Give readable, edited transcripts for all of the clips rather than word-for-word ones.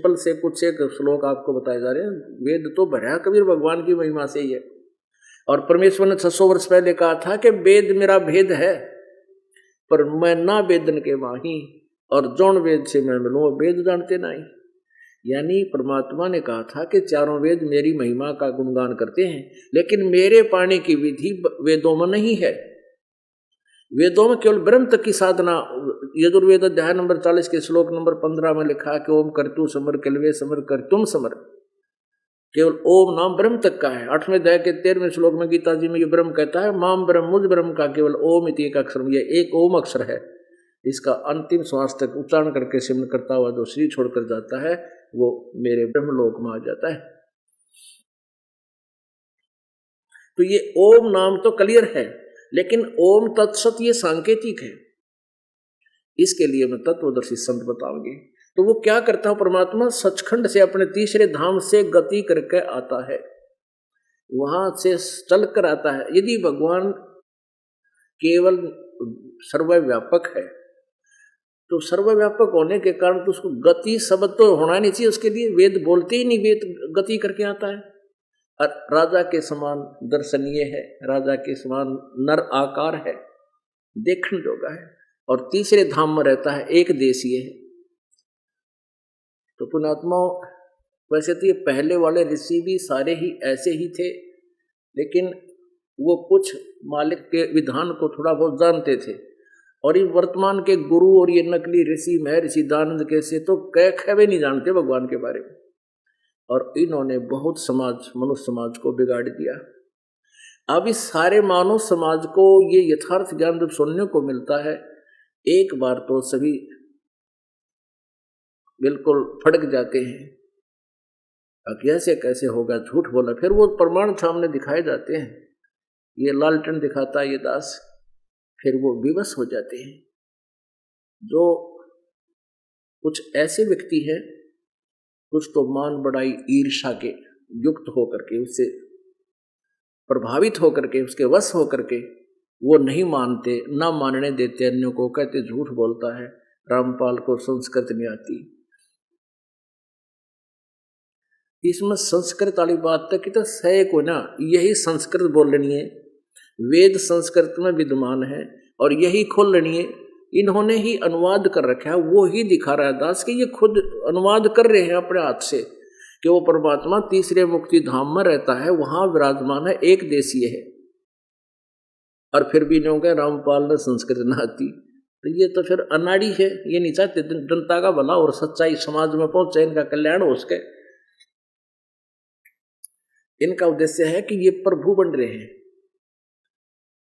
Simple से कुछ एक श्लोक आपको बताए जा रहे हैं। वेद तो भरा कबीर भगवान की महिमा से ही है। और परमेश्वर ने 600 वर्ष पहले कहा था कि वेद मेरा भेद है, पर मैं ना वेदन के माही, और जौन वेद से मैं मिलूं वेद जानते नहीं। यानी परमात्मा ने कहा था कि चारों वेद मेरी महिमा का गुणगान करते हैं, लेकिन मेरे पाने की विधि वेदों में नहीं है। वेदों में केवल ब्रह्म तक की साधना, यजुर्वेद अध्याय नंबर 40 के श्लोक नंबर 15 में लिखा कि ओम करतु समर कलवे समर कर तुम समर। केवल ओम नाम ब्रह्म तक का है। 8वें अध्याय के 13वें श्लोक में गीता जी में ये ब्रह्म कहता है माम ब्रह्म मुझ ब्रह्म का केवल ओम इति एक अक्षर, ये एक ओम अक्षर है। इसका अंतिम श्वास तक उच्चारण करके सिमरन करता हुआ जो शरीर छोड़कर जाता है वो मेरे ब्रह्मलोक में आ जाता है। तो ये ओम नाम तो क्लियर है, लेकिन ओम तत्सत ये सांकेतिक है। इसके लिए मैं तत्वदर्शी संत बताऊंगी। तो वो क्या करता है परमात्मा, सचखंड से अपने तीसरे धाम से गति करके आता है, वहां से चल कर आता है। यदि भगवान केवल सर्वव्यापक है तो सर्वव्यापक होने के कारण तो उसको गति शब्द तो होना नहीं चाहिए उसके लिए। वेद बोलते ही नहीं, वेद गति करके आता है। और राजा के समान दर्शनीय है, राजा के समान नर आकार है, देखने जोगा है, और तीसरे धाम में रहता है, एक देशीय है। तो पुण्यात्माओं, वैसे तो ये पहले वाले ऋषि भी सारे ही ऐसे ही थे, लेकिन वो कुछ मालिक के विधान को थोड़ा बहुत जानते थे। और ये वर्तमान के गुरु और ये नकली ऋषि महर्षि दानंद कैसे तो कह भी नहीं जानते भगवान के बारे में, और इन्होंने बहुत समाज, मनुष्य समाज को बिगाड़ दिया। अब इस सारे मानव समाज को ये यथार्थ ज्ञान जब सुनने को मिलता है, एक बार तो सभी बिल्कुल फटक जाते हैं। कैसे कैसे होगा, झूठ बोला। फिर वो प्रमाण सामने दिखाए जाते हैं, ये लालटेन दिखाता है ये दास, फिर वो विवश हो जाते हैं। जो कुछ ऐसे व्यक्ति हैं, कुछ तो मान बढ़ाई ईर्षा के युक्त होकर के, उससे प्रभावित होकर के, उसके वश होकर के वो नहीं मानते, ना मानने देते अन्यों को, कहते झूठ बोलता है, रामपाल को संस्कृत नहीं आती। इसमें संस्कृत वाली बात तक कि तो सही को ना, यही संस्कृत बोल लेनी है, वेद संस्कृत में विद्यमान है और यही खोल लेनी है। इन्होंने ही अनुवाद कर रखा है, वो ही दिखा रहा है दास कि ये खुद अनुवाद कर रहे हैं अपने हाथ से कि वो परमात्मा तीसरे मुक्ति धाम में रहता है, वहां विराजमान है, एक देशीय है। और फिर भी नहीं कहे रामपाल ने संस्कृत न आती, तो ये तो फिर अनाड़ी है। ये नहीं चाहते जनता का भला और सच्चाई समाज में पहुंचे, इनका कल्याण हो सके। इनका उद्देश्य है कि ये प्रभु बन रहे हैं,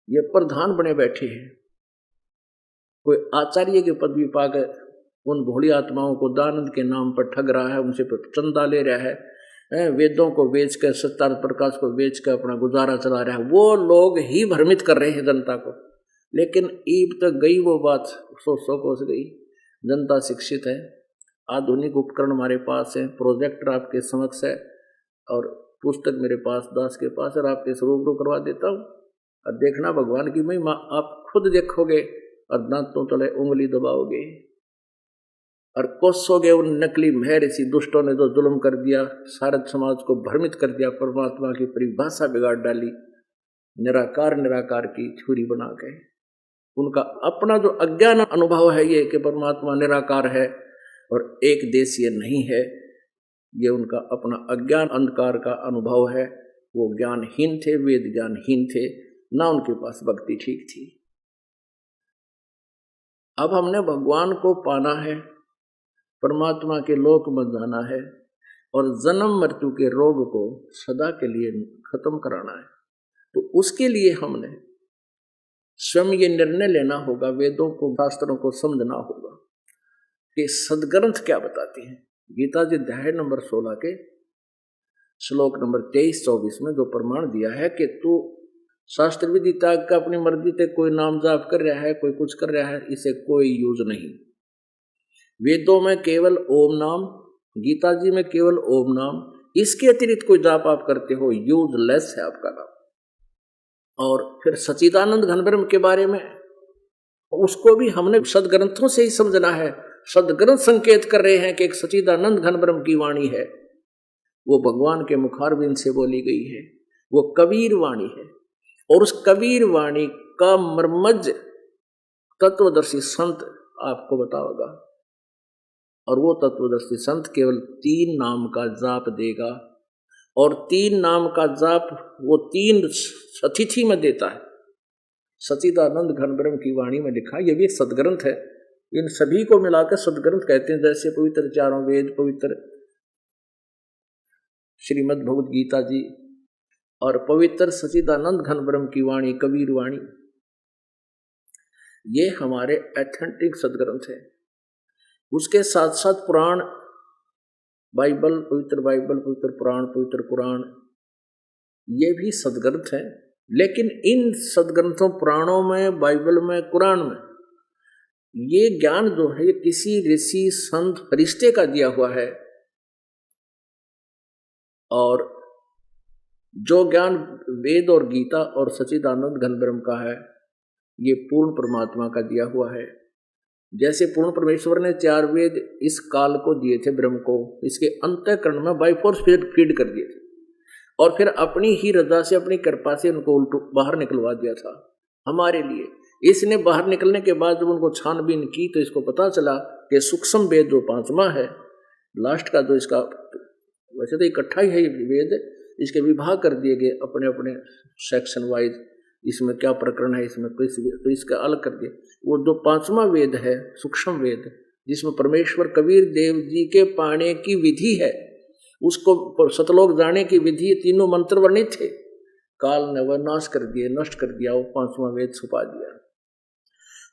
ये प्रधान बने बैठे हैं। कोई आचार्य के पद भी पाकर उन भोली आत्माओं को दानंद के नाम पर ठग रहा है, उनसे चंदा ले रहा है, वेदों को बेचकर, सत्यार्थ प्रकाश को बेचकर अपना गुजारा चला रहा है। वो लोग ही भ्रमित कर रहे हैं जनता को। लेकिन ईब तक गई वो बात, 100 कोस गई। जनता शिक्षित है, आधुनिक उपकरण हमारे पास है, प्रोजेक्टर आपके समक्ष है, और पुस्तक मेरे पास, दास के पास, और आपके रूबरू करवा देता हूँ। और देखना भगवान की महिमा आप खुद देखोगे और दांतों तले उंगली दबाओगे और कोसोगे उन नकली महर्षि दुष्टों ने जो जुल्म कर दिया, सारे समाज को भ्रमित कर दिया, परमात्मा की परिभाषा बिगाड़ डाली, निराकार निराकार की छुरी बना के। उनका अपना जो अज्ञान अनुभव है ये कि परमात्मा निराकार है और एक देशीय नहीं है, ये उनका अपना अज्ञान अंधकार का अनुभव है। वो ज्ञानहीन थे, वेद ज्ञानहीन थे, ना उनके पास भक्ति ठीक थी। अब हमने भगवान को पाना है, परमात्मा के लोक में जाना है और जन्म मृत्यु के रोग को सदा के लिए खत्म कराना है। तो उसके लिए हमने स्वयं ये निर्णय लेना होगा, वेदों को, शास्त्रों को समझना होगा कि सदग्रंथ क्या बताते हैं। गीता जी अध्याय नंबर 16 के श्लोक नंबर 23-24 में जो प्रमाण दिया है कि तू शास्त्र विधि त्याग का अपनी मर्जी से कोई नाम जाप कर रहा है, कोई कुछ कर रहा है, इसे कोई यूज नहीं। वेदों में केवल ओम नाम, गीता जी में केवल ओम नाम, इसके अतिरिक्त कोई जाप आप करते हो यूजलेस है आपका नाम। और फिर सच्चिदानंद घन ब्रह्म के बारे में, उसको भी हमने सदग्रंथों से ही समझना है, सदग्रंथ संकेत कर रहे हैं कि एक सच्चिदानंद घन ब्रह्म की वाणी है, वो भगवान के मुखारबिंद से बोली गई है, वो कबीर वाणी है। और उस कबीर वाणी का मर्मज तत्वदर्शी संत आपको बताओगा, और वो तत्वदर्शी संत केवल 3 नाम का जाप देगा, और 3 नाम का जाप वो 3 अतिथि में देता है। सच्चिदानंद घन ब्रह्म की वाणी में लिखा, ये भी एक सदग्रंथ है, इन सभी को मिलाकर सदग्रंथ कहते हैं। जैसे पवित्र चारों वेद, पवित्र श्रीमद् भगवद गीता जी, और पवित्र सच्चिदानंद घन ब्रह्म की वाणी कबीर वाणी, ये हमारे एथेंटिक सदग्रंथ है। उसके साथ साथ पुराण, बाइबल, पवित्र पुराण, पवित्र कुरान, ये भी सदग्रंथ है। लेकिन इन सदग्रंथों, पुराणों में, बाइबल में, कुरान में, ये ज्ञान जो है ये किसी ऋषि संत फरिश्ते का दिया हुआ है, और जो ज्ञान वेद और गीता और सच्चिदानंद घन ब्रह्म का है, ये पूर्ण परमात्मा का दिया हुआ है। जैसे पूर्ण परमेश्वर ने 4 वेद इस काल को दिए थे, ब्रह्म को, इसके अंतःकरण में बाई फोर्स फीड कर दिए थे, और फिर अपनी ही रजा से, अपनी कृपा से उनको बाहर निकलवा दिया था हमारे लिए। इसने बाहर निकलने के बाद जब उनको छानबीन की तो इसको पता चला कि सूक्ष्म वेद जो 5वां है, लास्ट का जो इसका, वैसे तो इकट्ठा ही है ये वेद, इसके विभाग कर दिए गए अपने अपने सेक्शन वाइज, इसमें क्या प्रकरण है, इसमें किस, तो इसका अलग कर दिया। वो जो 5वां वेद है, सूक्ष्म वेद, जिसमें परमेश्वर कबीर देव जी के पाने की विधि है, उसको सतलोक जाने की विधि, 3 मंत्र वर्णित थे, काल ने वह नाश कर दिए, नष्ट कर दिया, वो 5वां वेद छुपा दिया।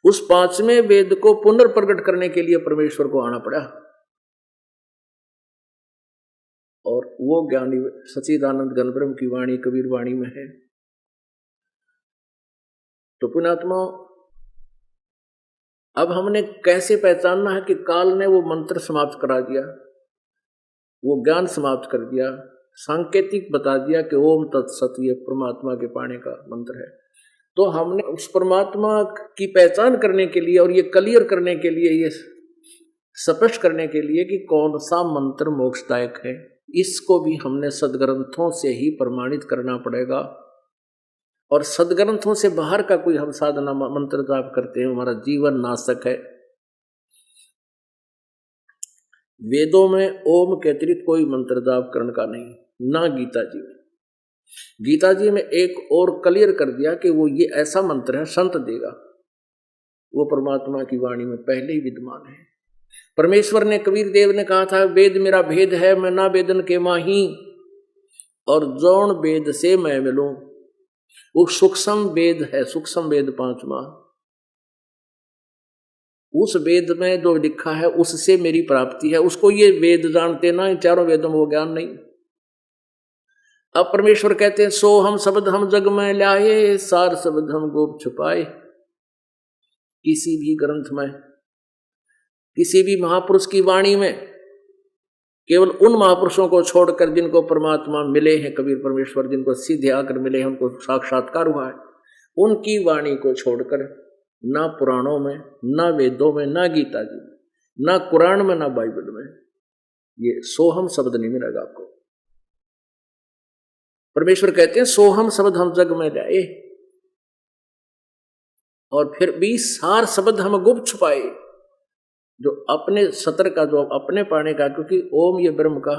उस 5वें वेद को पुनर्प्रकट करने के लिए परमेश्वर को आना पड़ा, और वो ज्ञानी सच्चिदानंद घन ब्रह्म की वाणी कबीर वाणी में है। तो पुण्यात्मा, अब हमने कैसे पहचानना है कि काल ने वो मंत्र समाप्त करा दिया, वो ज्ञान समाप्त कर दिया, सांकेतिक बता दिया कि ओम तत्सत ये परमात्मा के पाने का मंत्र है। तो हमने उस परमात्मा की पहचान करने के लिए, और ये क्लियर करने के लिए, ये स्पष्ट करने के लिए कि कौन सा मंत्र मोक्षदायक है, इसको भी हमने सदग्रंथों से ही प्रमाणित करना पड़ेगा। और सदग्रंथों से बाहर का कोई हम साधना मंत्र जाप करते हैं, हमारा जीवन नाशक है। वेदों में ओम के अतिरिक्त कोई मंत्र जाप करने का नहीं, ना गीता जी में। गीता जी में एक और क्लियर कर दिया कि वो ये ऐसा मंत्र है, संत देगा, वो परमात्मा की वाणी में पहले ही विद्यमान है। परमेश्वर ने, कबीर देव ने कहा था, वेद मेरा भेद है, मैं ना वेदन के माही, और जौन वेद से मैं मिलूं। वो सूक्ष्म वेद है, सूक्ष्म वेद 5वां, उस वेद में जो लिखा है उससे मेरी प्राप्ति है। उसको ये वेद जानते ना, इन 4 वेदों में वो ज्ञान नहीं। अब परमेश्वर कहते हैं, सो हम शब्द हम जग में लाए, सार शब्द हम गोप छुपाए। किसी भी ग्रंथ में, किसी भी महापुरुष की वाणी में, केवल उन महापुरुषों को छोड़कर जिनको परमात्मा मिले हैं, कबीर परमेश्वर जिनको सीधे आकर मिले हैं, उनको साक्षात्कार हुआ है, उनकी वाणी को छोड़कर ना पुराणों में, ना वेदों में, ना गीता जी में, ना कुरान में, ना बाइबल में ये सोहम शब्द नहीं मिलेगा आपको। परमेश्वर कहते हैं, सोहम शब्द हम जग में लाए, और फिर भी सार शब्द हम गुप्त छुपाए। जो अपने सतर का, जो अपने पाने का, क्योंकि ओम ये ब्रह्म का,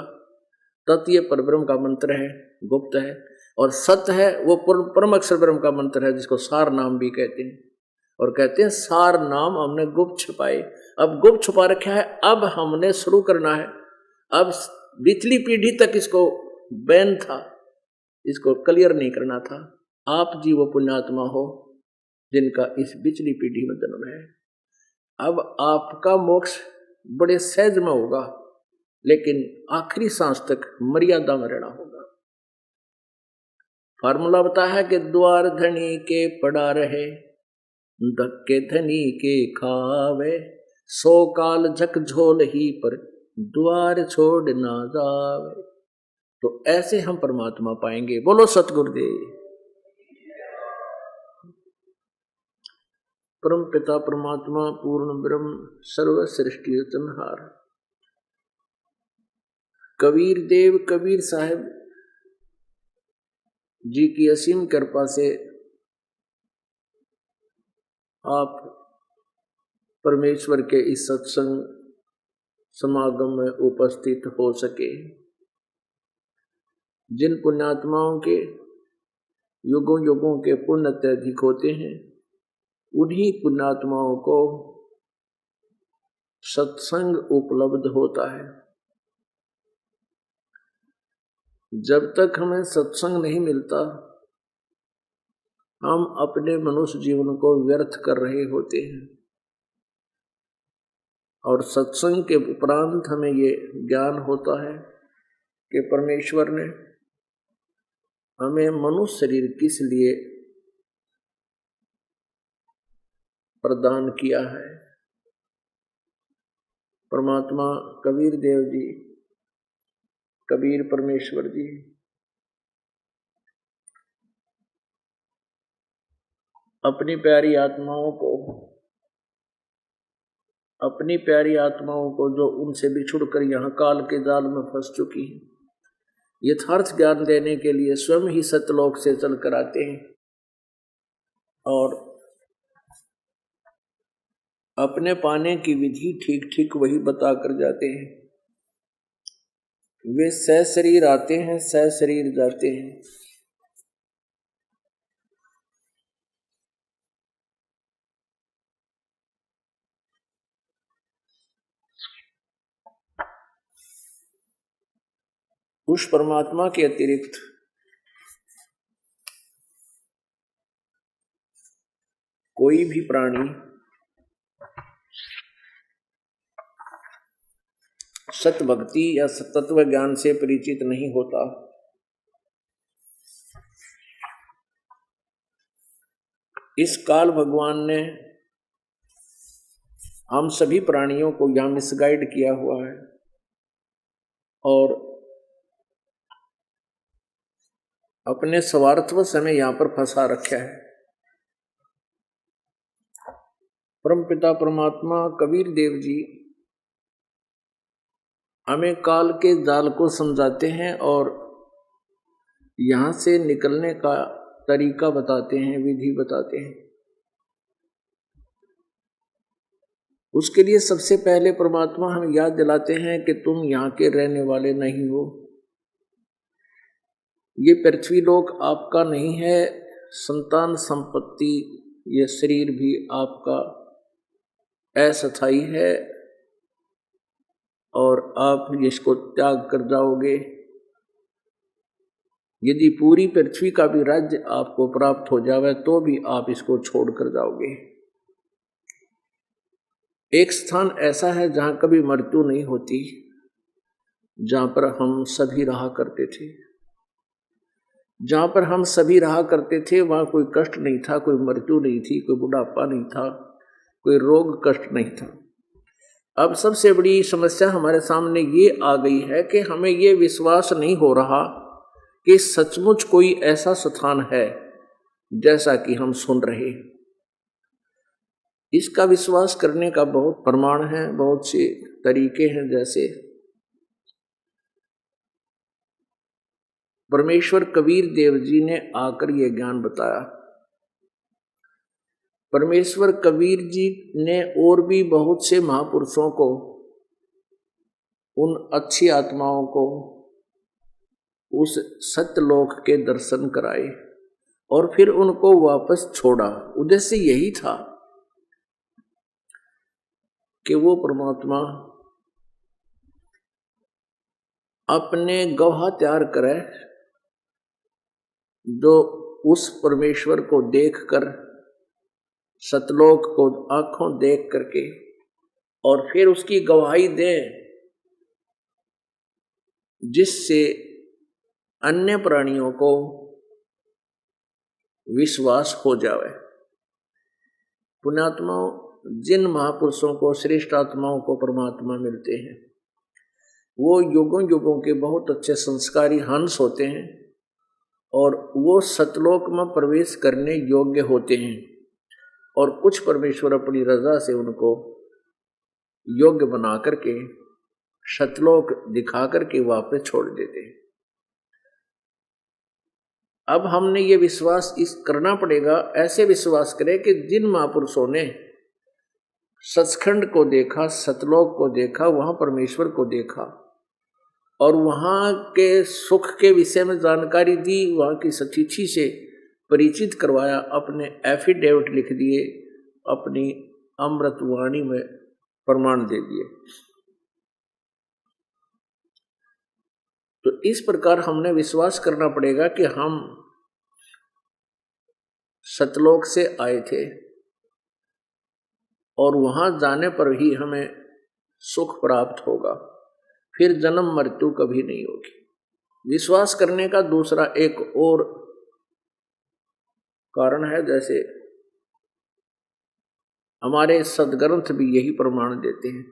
तत् ये परब्रह्म का मंत्र है, गुप्त है, और सत्य है वो परम अक्षर ब्रह्म का मंत्र है, जिसको सार नाम भी कहते हैं। और कहते हैं सार नाम हमने गुप्त छुपाए। अब गुप्त छुपा रखा है, अब हमने शुरू करना है। अब पिछली पीढ़ी तक इसको बैन था, इसको क्लियर नहीं करना था। आप जी वो पुण्यात्मा हो जिनका इस पिछली पीढ़ी में जन्म है। अब आपका मोक्ष बड़े सहज में होगा, लेकिन आखिरी सांस तक मर्यादा में रहना होगा। फार्मूला बताया है कि द्वार धनी के पड़ा रहे, धक्के धनी के खावे, 100 काल झकझोल ही पर द्वार छोड़ ना जावे। तो ऐसे हम परमात्मा पाएंगे। बोलो सतगुरुदेव। परम पिता परमात्मा पूर्ण ब्रह्म सर्व सृष्टि रचनहार। कबीर देव कबीर साहब जी की असीम कृपा से आप परमेश्वर के इस सत्संग समागम में उपस्थित हो सके। जिन पुण्यात्माओं के युगों युगों के पुण्य अत्यधिक होते हैं, उन्हीं पुण्यात्माओं को सत्संग उपलब्ध होता है। जब तक हमें सत्संग नहीं मिलता, हम अपने मनुष्य जीवन को व्यर्थ कर रहे होते हैं। और सत्संग के उपरांत हमें ये ज्ञान होता है कि परमेश्वर ने हमें मनुष्य शरीर किस लिए प्रदान किया है। परमात्मा कबीर देव जी, कबीर परमेश्वर जी अपनी प्यारी आत्माओं को जो उनसे बिछुड़कर यहाँ काल के जाल में फंस चुकी हैं, यथार्थ ज्ञान देने के लिए स्वयं ही सतलोक से चल कर आते हैं और अपने पाने की विधि ठीक ठीक वही बता कर जाते हैं। वे सशरीर आते हैं, सशरीर जाते हैं। उस परमात्मा के अतिरिक्त कोई भी प्राणी सत भक्ति या तत्व ज्ञान से परिचित नहीं होता। इस काल भगवान ने हम सभी प्राणियों को यहां मिसगाइड किया हुआ है और अपने स्वार्थवश हमें यहां पर फंसा रखा है। परम पिता परमात्मा कबीर देव जी हमें काल के जाल को समझाते हैं और यहां से निकलने का तरीका बताते हैं, विधि बताते हैं। उसके लिए सबसे पहले परमात्मा हमें याद दिलाते हैं कि तुम यहाँ के रहने वाले नहीं हो। ये पृथ्वी लोक आपका नहीं है, संतान संपत्ति ये शरीर भी आपका अस्थायी है और आप इसको त्याग कर जाओगे। यदि पूरी पृथ्वी का भी राज्य आपको प्राप्त हो जावे तो भी आप इसको छोड़ कर जाओगे। एक स्थान ऐसा है जहां कभी मृत्यु नहीं होती, जहां पर हम सभी रहा करते थे। जहां पर हम सभी रहा करते थे वहां कोई कष्ट नहीं था, कोई मृत्यु नहीं थी, कोई बुढ़ापा नहीं था, कोई रोग कष्ट नहीं था। अब सबसे बड़ी समस्या हमारे सामने ये आ गई है कि हमें ये विश्वास नहीं हो रहा कि सचमुच कोई ऐसा स्थान है जैसा कि हम सुन रहे हैं। इसका विश्वास करने का बहुत प्रमाण है, बहुत से तरीके हैं। जैसे परमेश्वर कबीर देव जी ने आकर यह ज्ञान बताया। परमेश्वर कबीर जी ने और भी बहुत से महापुरुषों को, उन अच्छी आत्माओं को उस सत्यलोक के दर्शन कराए और फिर उनको वापस छोड़ा। उद्देश्य यही था कि वो परमात्मा अपने गवाह तैयार करे जो उस परमेश्वर को देखकर, सतलोक को आंखों देख करके और फिर उसकी गवाही दे, जिससे अन्य प्राणियों को विश्वास हो जावे। पुण्यात्माओं, जिन महापुरुषों को, श्रेष्ठ आत्माओं को परमात्मा मिलते हैं वो युगों युगों के बहुत अच्छे संस्कारी हंस होते हैं और वो सतलोक में प्रवेश करने योग्य होते हैं। और कुछ परमेश्वर अपनी रजा से उनको योग्य बना करके सतलोक दिखा करके वापस छोड़ देते हैं। अब हमने ये विश्वास इस करना पड़ेगा, ऐसे विश्वास करें कि जिन महापुरुषों ने सचखंड को देखा, सतलोक को देखा, वहां परमेश्वर को देखा और वहां के सुख के विषय में जानकारी दी, वहां की सचिच्छी से परिचित करवाया, अपने एफिडेविट लिख दिए, अपनी अमृत वाणी में प्रमाण दे दिए। तो इस प्रकार हमने विश्वास करना पड़ेगा कि हम सतलोक से आए थे और वहां जाने पर ही हमें सुख प्राप्त होगा, फिर जन्म मृत्यु कभी नहीं होगी। विश्वास करने का दूसरा एक और कारण है, जैसे हमारे सदग्रंथ भी यही प्रमाण देते हैं।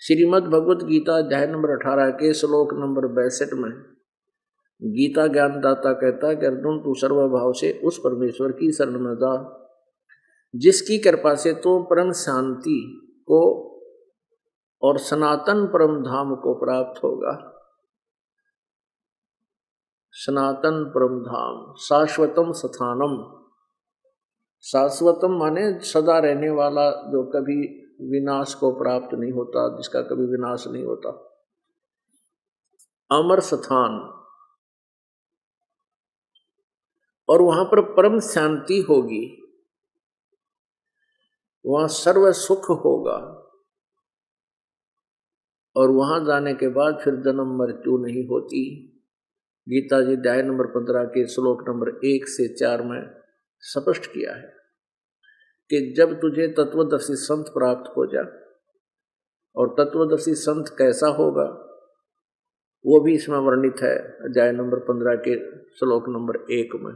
श्रीमद् भगवत गीता अध्याय नंबर 18 के श्लोक नंबर 62 में गीता ज्ञानदाता कहता है कि अर्जुन तू सर्वभाव से उस परमेश्वर की शरण में जा जिसकी कृपा से तो परम शांति को और सनातन परम धाम को प्राप्त होगा। सनातन परम धाम, शाश्वतम स्थानम। शाश्वतम माने सदा रहने वाला, जो कभी विनाश को प्राप्त नहीं होता, जिसका कभी विनाश नहीं होता। अमर स्थान, और वहां पर परम शांति होगी, वहां सर्व सुख होगा और वहां जाने के बाद फिर जन्म मृत्यु नहीं होती। गीता जी अध्याय नंबर 15 के श्लोक नंबर 1 से 4 में स्पष्ट किया है कि जब तुझे तत्वदर्शी संत प्राप्त हो जा, और तत्वदर्शी संत कैसा होगा वो भी इसमें वर्णित है अध्याय नंबर 15 के श्लोक नंबर 1 में।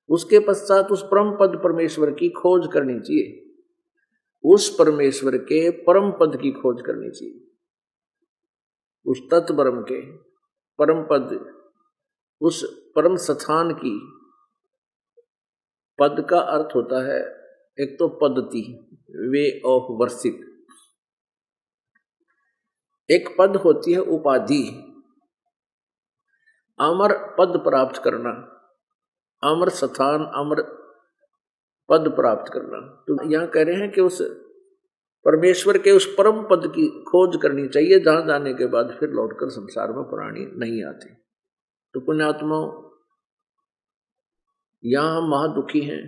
उसके पश्चात उस परम पद परमेश्वर की खोज करनी चाहिए, उस परमेश्वर के परम पद की खोज करनी चाहिए, उस तत्ब्रह्म के परम पद, उस परम स्थान की। पद का अर्थ होता है एक तो पद्धति, वे ऑफ वर्शिप, एक पद होती है उपाधि। अमर पद प्राप्त करना, अमर स्थान, अमर पद प्राप्त करना। तो यहां कह रहे हैं कि उस परमेश्वर के उस परम पद की खोज करनी चाहिए, जहां जाने के बाद फिर लौटकर संसार में प्राणी नहीं आते। तो पुण्यात्माओं, यहां हम महादुखी हैं,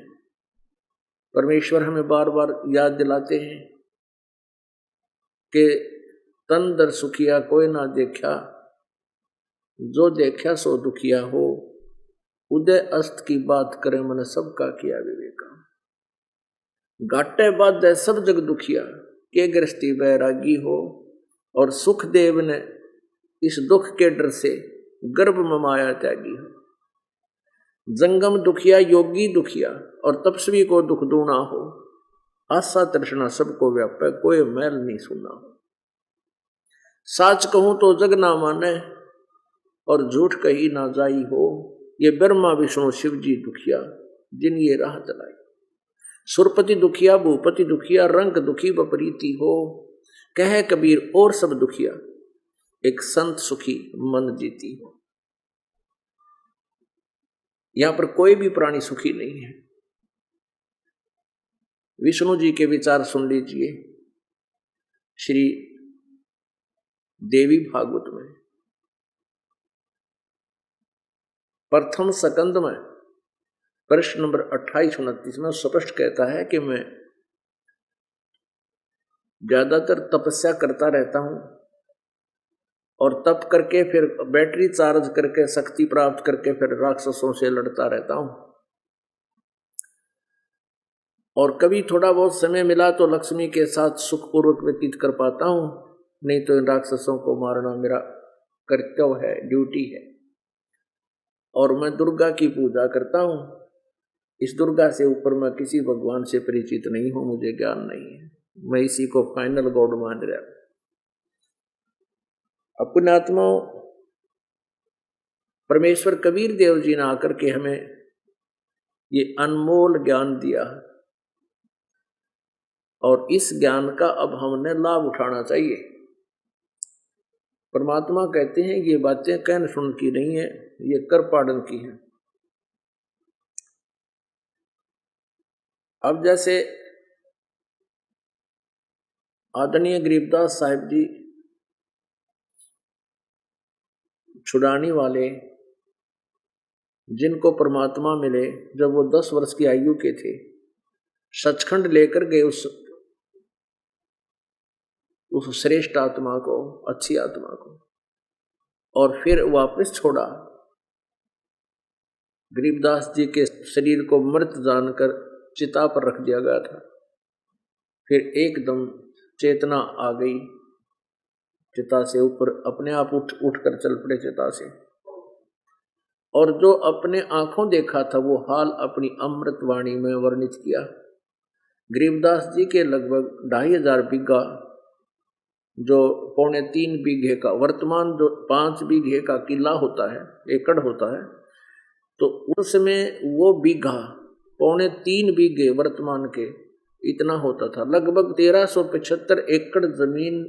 परमेश्वर हमें बार बार याद दिलाते हैं कि तन दर सुखिया कोई ना देखा, जो देखा सो दुखिया हो, उदय अस्त की बात करे मन सबका किया विवेका। घाटे बाधे सब जग दुखिया, के गृहस्थी बैरागी हो, और सुखदेव ने इस दुख के डर से गर्भ में माया त्यागी हो। जंगम दुखिया योगी दुखिया, और तपस्वी को दुख दूना हो, आशा तृष्णा सबको व्यापे, कोई मैल नहीं सुना हो। साच कहूं तो जग ना माने, और झूठ कही ना जाई हो, ये ब्रह्मा विष्णु शिव जी दुखिया, जिन ये राह चलाई। सुरपति दुखिया भूपति दुखिया, रंग दुखी बपरीति हो, कहे कबीर और सब दुखिया, एक संत सुखी मन जीती हो। यहां पर कोई भी प्राणी सुखी नहीं है। विष्णु जी के विचार सुन लीजिए श्री देवी भागवत में प्रथम सकंद में प्रश्न नंबर 28-29 में स्पष्ट कहता है कि मैं ज्यादातर तपस्या करता रहता हूं और तप करके फिर बैटरी चार्ज करके शक्ति प्राप्त करके फिर राक्षसों से लड़ता रहता हूं, और कभी थोड़ा बहुत समय मिला तो लक्ष्मी के साथ सुखपूर्वक व्यतीत कर पाता हूं, नहीं तो इन राक्षसों को मारना मेरा कर्तव्य है, ड्यूटी है। और मैं दुर्गा की पूजा करता हूं, इस दुर्गा से ऊपर मैं किसी भगवान से परिचित नहीं हूं, मुझे ज्ञान नहीं है, मैं इसी को फाइनल गॉड मान रहा हूं। अपने आत्मा परमेश्वर कबीर देव जी ने आकर के हमें ये अनमोल ज्ञान दिया और इस ज्ञान का अब हमने लाभ उठाना चाहिए। परमात्मा कहते हैं ये बातें कहन सुन की नहीं है, ये कर पाड़न की है। अब जैसे आदरणीय गरीबदास साहिब जी छुड़ानी वाले, जिनको परमात्मा मिले जब वो 10 वर्ष की आयु के थे, सचखंड लेकर गए उस श्रेष्ठ आत्मा को, अच्छी आत्मा को, और फिर वापस छोड़ा। गरीबदास जी के शरीर को मृत जानकर चिता पर रख दिया गया था। फिर एकदम चेतना आ गई, चिता से ऊपर अपने आप उठकर चल पड़े चिता से, और जो अपने आंखों देखा था वो हाल अपनी अमृत वाणी में वर्णित किया। गरीबदास जी के लगभग 2500 बीघा, जो 3.25 बीघे का, वर्तमान जो 5 बीघे का किला होता है, एकड़ होता है, तो उसमें वो बीघा 3.25 बीघे वर्तमान के इतना होता था। लगभग 1375 एकड़ जमीन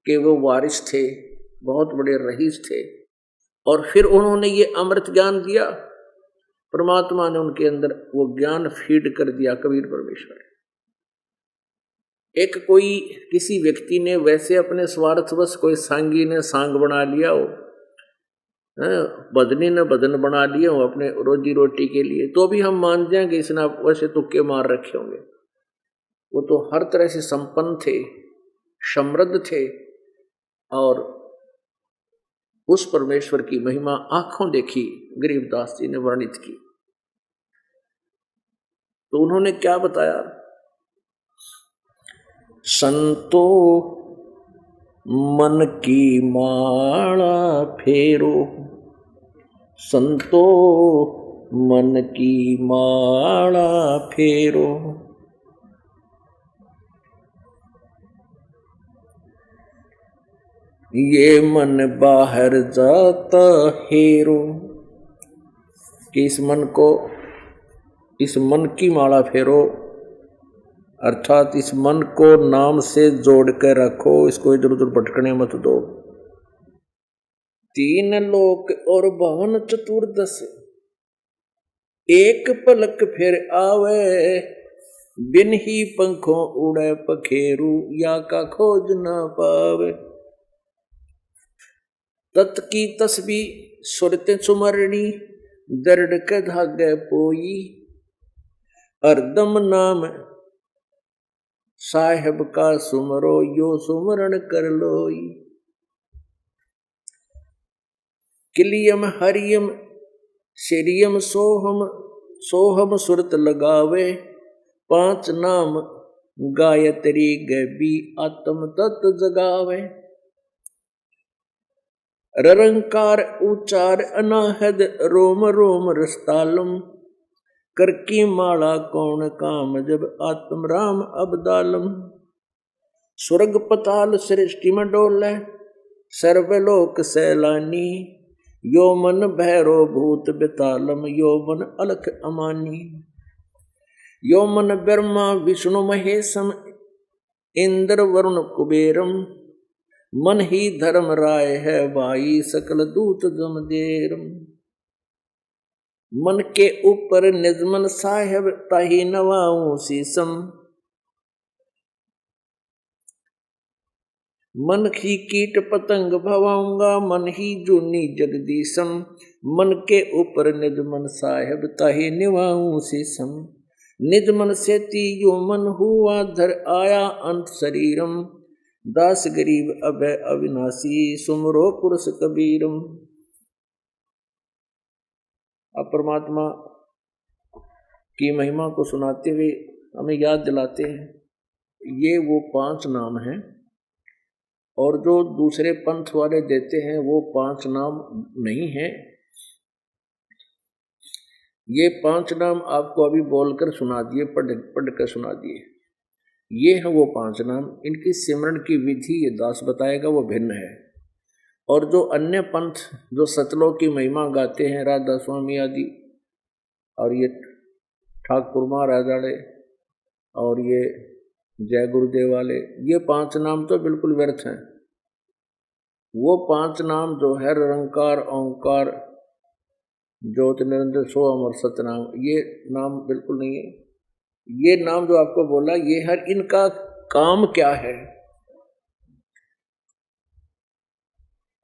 के वो वारिस थे, बहुत बड़े रईस थे। और फिर उन्होंने ये अमृत ज्ञान दिया, परमात्मा ने उनके अंदर वो ज्ञान फीड कर दिया। कबीर परमेश्वर, एक कोई किसी व्यक्ति ने वैसे अपने स्वार्थवश कोई सांगी ने सांग बना लिया हो, बदनी ने बदन बना लिया हो अपने रोजी रोटी के लिए, तो भी हम मान जाएंगे इसने वैसे तुक्के मार रखे होंगे। वो तो हर तरह से संपन्न थे, समृद्ध थे, और उस परमेश्वर की महिमा आंखों देखी गरीबदास जी ने वर्णित की। तो उन्होंने क्या बताया? संतो मन की माला फेरो, संतो मन की माला फेरो, ये मन बाहर जाता हेरो। कि इस मन की माला फेरो, अर्थात इस मन को नाम से जोड़ कर रखो, इसको इधर उधर भटकने मत दो। 3 लोक और 52 चतुर्दश, एक पलक फिर आवे, बिन ही पंखों उड़े पखेरू, या का खोज न पावे। तत् की तस्बी सुरते सुमरणी, दर्द के धागे पोई, हरदम नाम साहेब का सुमरो, यो सुमरण कर लोई। किलियम हरियम श्रियम सोहम, सोहम सुरत लगावे, 5 नाम गायत्री गबी, आत्म तत्व जगावे। ररंकार उचार अनाहद, रोम रोम रसतालम, कर की माला कौन काम, जब आत्म राम अबदालम। स्वर्ग पताल सृष्टि में डोले, सर्वलोक सैलानी, यो मन भैरो भूत बेतालम, यो मन अलख अमानी। यो मन ब्रह्मा विष्णु महेशम, इंद्र वरुण कुबेरम, मन ही धर्म राय है भाई, सकल दूत जमदेरम। मन के ऊपर निजमन साहेब, ताही नवाऊं सीसम, मन ही कीट पतंग भवाऊंगा, मन ही जूनी जगदीशम। मन के ऊपर निजमन साहेब, ताही निवाऊं सीसम। निज मन से तीयो मन हुआ, धर आया अंत शरीरम, दास गरीब अभय अविनाशी, सुमरो पुरुष कबीरम। अब परमात्मा की महिमा को सुनाते हुए हमें याद दिलाते हैं, ये वो 5 नाम हैं, और जो दूसरे पंथ वाले देते हैं वो 5 नाम नहीं हैं। ये 5 नाम आपको अभी बोलकर सुना दिए, पढ़ कर सुना दिए। ये है वो 5 नाम। इनकी सिमरण की विधि ये दास बताएगा, वो भिन्न है। और जो अन्य पंथ जो सतलोक की महिमा गाते हैं, राधा स्वामी आदि, और ये ठाकुर महाराज और ये जय गुरुदेव वाले, ये 5 नाम तो बिल्कुल व्यर्थ हैं। वो 5 नाम जो है निरंकार, ओंकार, ज्योति निरंजन, सोहम और सतनाम, ये नाम बिल्कुल नहीं है। ये नाम जो आपको बोला ये हर इनका काम क्या है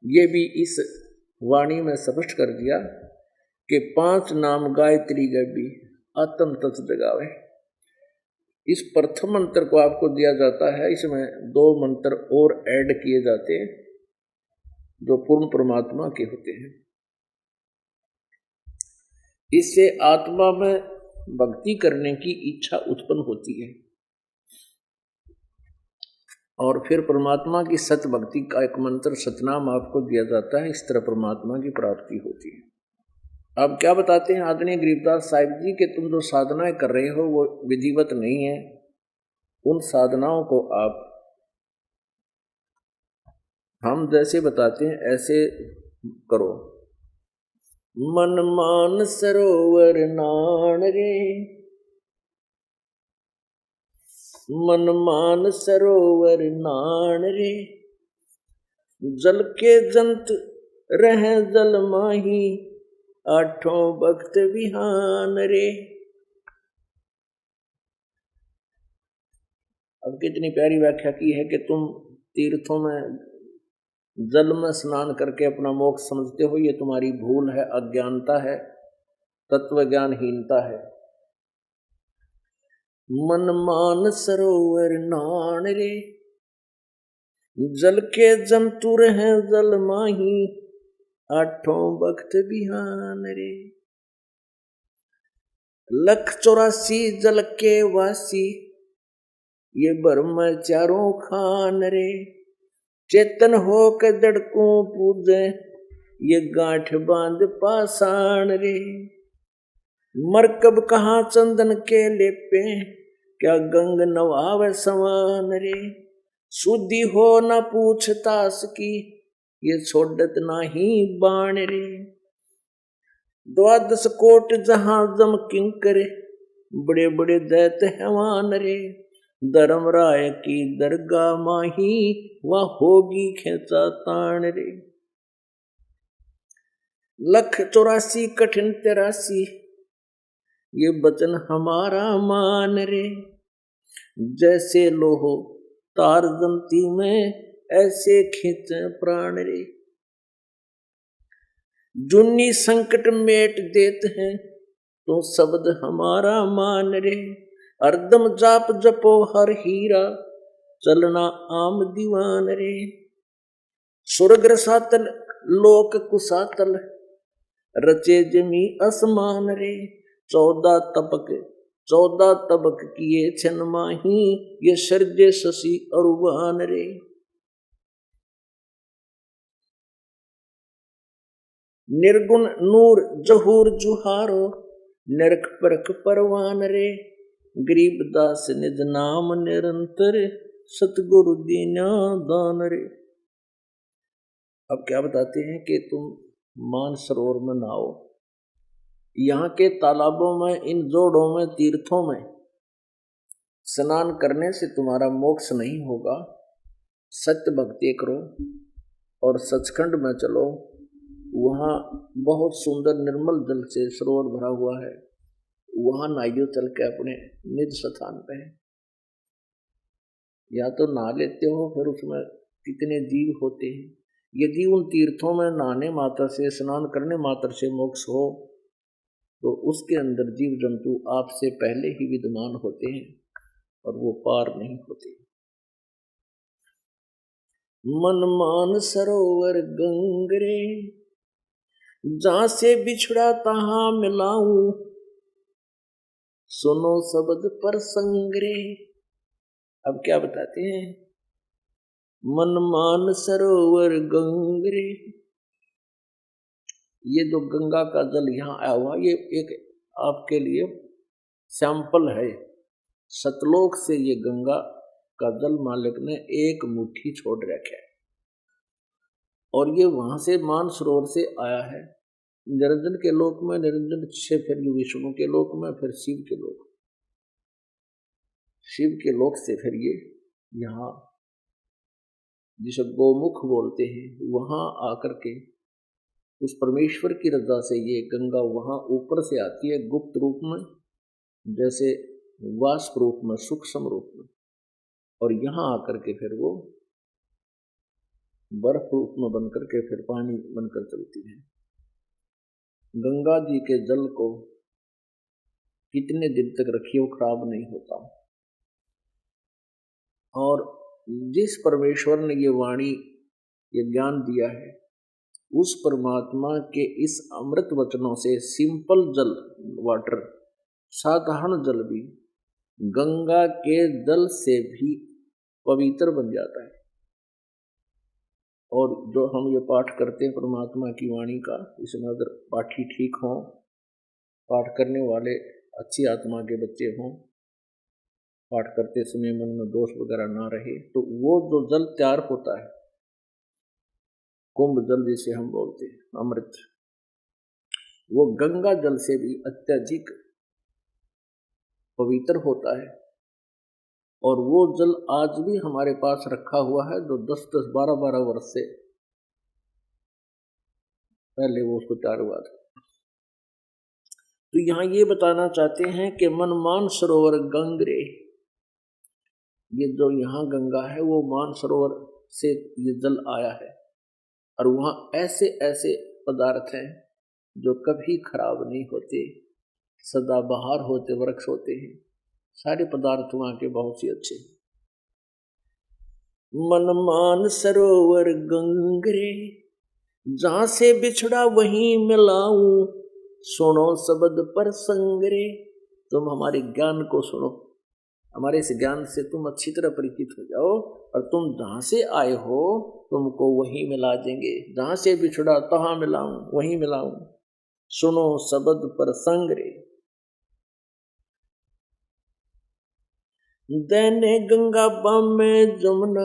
ये भी इस वाणी में स्पष्ट कर दिया कि 5 नाम गायत्री गभी आत्म तत्व जगावे। इस प्रथम मंत्र को आपको दिया जाता है, इसमें 2 मंत्र और ऐड किए जाते हैं जो पूर्ण परमात्मा के होते हैं। इससे आत्मा में भक्ति करने की इच्छा उत्पन्न होती है और फिर परमात्मा की सत भक्ति का एक मंत्र सतनाम आपको दिया जाता है। इस तरह परमात्मा की प्राप्ति होती है। अब क्या बताते हैं आदरणीय गरीबदास साहिब जी कि तुम जो साधनाएं कर रहे हो वो विधिवत नहीं है। उन साधनाओं को आप हम जैसे बताते हैं ऐसे करो। मन मान सरोवर नान रे, मन मान सरोवर नान रे, जल के जंत रह जल माही, 8 भक्त विहान रे। अब कितनी प्यारी व्याख्या की है कि तुम तीर्थों में जल में स्नान करके अपना मोक्ष समझते हो, ये तुम्हारी भूल है, अज्ञानता है, तत्व ज्ञानहीनता है। मन मान सरोवर नान रे, जल के जंतु रहे जल माही, 8 भक्त बिहान रे। 184 जल के वासी, ये ब्रह्म चारों खान रे। चेतन हो के जड़कों पूजे, ये गांठ बांध पाषाण रे। मरकब कहाँ चंदन के लेपे, क्या गंग नवावे समान रे। शुद्धि हो न पूछतास की, ये छोड़त नाही बाण रे। 12 कोट जहां जम किंकर, बड़े बड़े दैत हैवान रे। धर्मराय की दरगाह माही, वह होगी खेचा ताण रे। 184 कठिन 83, ये बचन हमारा मान रे। जैसे लोहो तार जंती में, ऐसे खींचे प्राण रे। जुन्नी संकट मेट देत हैं, तो शब्द हमारा मान रे। हरदम जाप जपो हर हीरा, चलना आम दीवान रे। स्वर्ग रसातल लोक कुसातल, रचे जमी असमान रे। 14 तबक किए छन माही, ये सर्जे शशि अरुवान रे। निर्गुण नूर जहूर जुहारो, नरक परख परवान रे। गरीबदास निज नाम निरंतर, सतगुरु दीना दान रे। अब क्या बताते हैं कि तुम मान सरोवर में नहाओ। यहाँ के तालाबों में, इन जोड़ों में, तीर्थों में स्नान करने से तुम्हारा मोक्ष नहीं होगा। सत्य भक्ति करो और सचखंड में चलो। वहाँ बहुत सुंदर निर्मल जल से सरोवर भरा हुआ है, वहां नहाइयो चल के अपने निज स्थान पे। या तो नहा लेते हो, फिर उसमें कितने जीव होते हैं। यदि उन तीर्थों में नहाने मात्र से, स्नान करने मात्र से मोक्ष हो, तो उसके अंदर जीव जंतु आपसे पहले ही विद्यमान होते हैं और वो पार नहीं होते। मन मान सरोवर गंगरे, जहां से बिछड़ा तहां मिलाऊं, सुनो शब्द पर संग्रे। अब क्या बताते हैं, मन मान सरोवर गंगरे। ये जो गंगा का जल यहाँ आया हुआ, ये एक आपके लिए सैंपल है। सतलोक से ये गंगा का जल मालिक ने एक मुट्ठी छोड़ रखा है और ये वहां से मान सरोवर से आया है। निरंजन के लोक में, निरंजन से फिर विष्णु के लोक में, फिर शिव के लोक। शिव के लोक से फिर ये यहाँ जिसे गोमुख बोलते हैं वहां आकर के उस परमेश्वर की रजा से ये गंगा वहां ऊपर से आती है गुप्त रूप में, जैसे वाष्प रूप में, सूक्ष्म रूप में, और यहाँ आकर के फिर वो बर्फ रूप में बनकर के फिर पानी बनकर चलती है। गंगा जी के जल को कितने दिन तक रखिए खराब नहीं होता। और जिस परमेश्वर ने ये वाणी ये ज्ञान दिया है उस परमात्मा के इस अमृत वचनों से सिंपल जल वाटर, साधारण जल भी गंगा के जल से भी पवित्र बन जाता है। और जो हम ये पाठ करते हैं परमात्मा की वाणी का, इसमें अगर पाठी ठीक हों, पाठ करने वाले अच्छी आत्मा के बच्चे हों, पाठ करते समय मन में दोष वगैरह ना रहे, तो वो जो जल तैयार होता है, कुंभ जल जिसे हम बोलते हैं, अमृत, वो गंगा जल से भी अत्यधिक पवित्र होता है। और वो जल आज भी हमारे पास रखा हुआ है, जो 10-10, 12-12 वर्ष से पहले वो उसको तैयार हुआ था। तो यहाँ ये बताना चाहते हैं कि मनमान सरोवर गंगरे, ये जो यहाँ गंगा है वो मान सरोवर से ये जल आया है। और वहाँ ऐसे ऐसे पदार्थ हैं जो कभी खराब नहीं होते, सदाबहार होते, वृक्ष होते हैं, सारे पदार्थ वहाँ के बहुत ही अच्छे। मनमान सरोवर गंगरे, जहाँ से बिछड़ा वहीं मिलाऊं, सुनो शब्द पर संगरे। तुम हमारे ज्ञान को सुनो, हमारे इस ज्ञान से तुम अच्छी तरह परिचित हो जाओ, और तुम जहाँ से आए हो तुमको वहीं मिला देंगे। जहाँ से बिछड़ा तहाँ मिलाऊं, वहीं मिलाऊं, सुनो शब्द पर संगरे। दैने गंगा बाम में जमुना,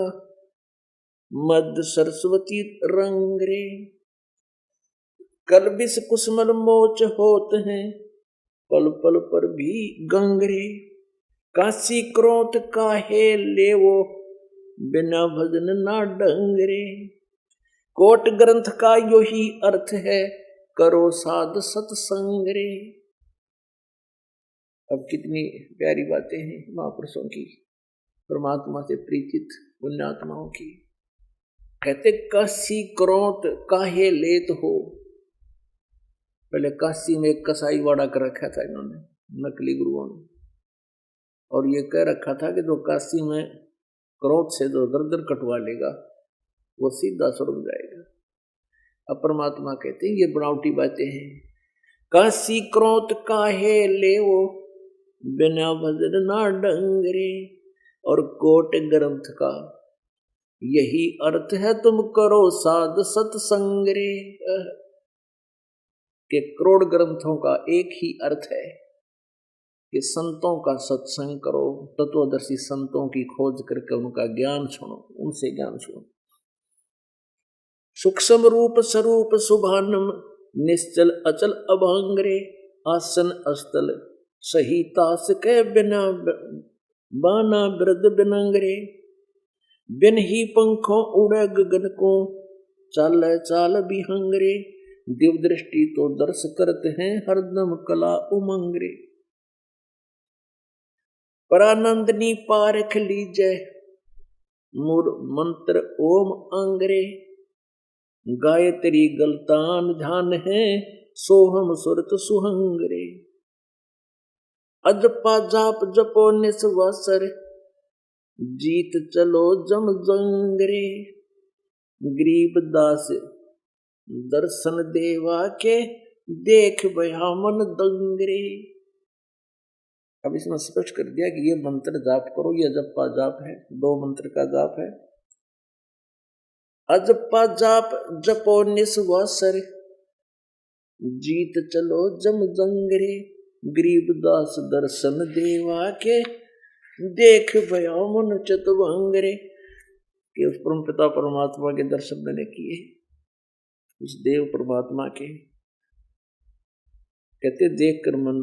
मध्य सरस्वती रंग रे। कल विष कुसुमल मोच होत हैं, पल पल पर भी गंगरे। काशी क्रोध काहे लेवो, बिना भजन ना डंगरे। कोट ग्रंथ का यो ही अर्थ है, करो साध सत्संग रे। अब कितनी प्यारी बातें हैं महापुरुषों की, परमात्मा से परिचित पुण्यात्माओं की। कहते काशी क्रोध काहे लेत हो। पहले काशी में एक कसाई वाड़ा कर रखा था इन्होंने, नकली गुरुओं ने, और ये कह रखा था कि जो काशी में क्रोध से जो गर्दन कटवा लेगा वो सीधा स्वर्ग जाएगा। अब परमात्मा कहते हैं ये बनावटी बातें हैं। काशी क्रोध काहे लेवो, बिना भजन ना डंगरे। और कोट ग्रंथ का यही अर्थ है, तुम करो साध सत्संग रे। कि करोड़ ग्रंथों का एक ही अर्थ है कि संतों का सत्संग करो, तत्वदर्शी संतों की खोज करके उनका ज्ञान सुनो, उनसे ज्ञान सुनो। सूक्ष्म रूप स्वरूप सुभानम, निश्चल अचल अभांगरे। आसन अस्तल सही तास के बिना, बाना वृद्ध बिनंगरे। बिन ही पंखों उड़े गगन को, चाल चाल बिहंगरे। दिव दृष्टि तो दर्श करते हैं, हरदम कला उमंगरे। परानंदनी पारख लीजय, मूल मंत्र ओम अंगरे। गायत्री गलतान ध्यान है, सोहम सुरत सुहंगरे। अजपा जाप जपो निस्वासर, जीत चलो जम जंगरे। गरीब दास दर्शन देवा के, देख भया मन दंगरे। अब इसमें स्पष्ट कर दिया कि ये मंत्र जाप करो, ये अजप्पा जाप है, 2 मंत्र का जाप है। अजप्पा जाप जपो निस्वासर, जीत चलो जम जंगरे। गरीब दास दर्शन देवा के, देख भया मन चितवंगरे। कि उस परम पिता परमात्मा के दर्शन मैंने किए, उस देव परमात्मा के। कहते देख कर मन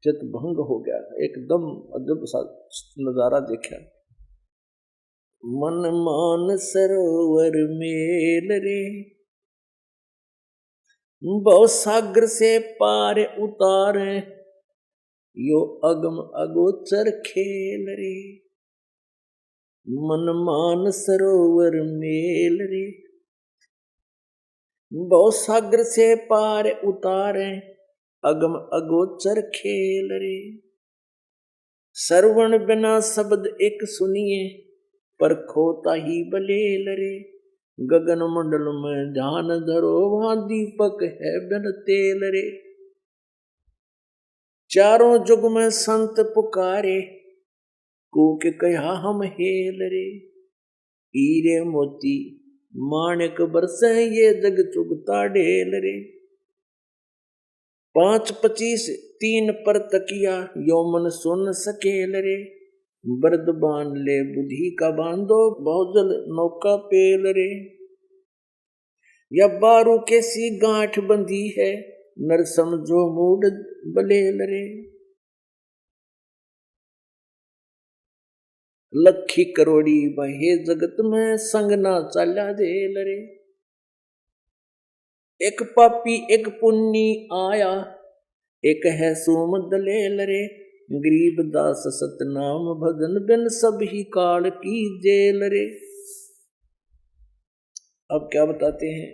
चित भंग हो गया, एकदम अजब सा नजारा देखा। मन मान सरोवर मेल रे, बहु सागर से पार उतारे, यो अगम अगोचर खेल रे। मन मान सरोवर मेल रे, बहु सागर से पार उतारे, अगम अगोचर खेल रे। श्रवण बिना शब्द एक सुनिए, पर खोता ही बलेल रे। गगन मंडल में ध्यान धरो, वहां दीपक है बिन तेल रे। चारों जुग में संत पुकारे, कूक कहा हम हेल रे। हीरे मोती माणिक बरसे, ये जग चुगता ढेल रे। 5-25 3 पर तकिया, यो मन सुन सकेल रे। बर्द बांध ले बुद्धि का बांधो, बहुजल नौका पेल रे। या बारू कैसी गांठ बंधी है, नर समझो मूड बलेल रे। लखी करोड़ी बहे जगत में, संग ना चाला जेल रे। एक पापी एक पुन्नी आया, एक है सोम दलेल रे। गरीब दास सतनाम भजन बिन, सब ही काल की जेल रे। अब क्या बताते हैं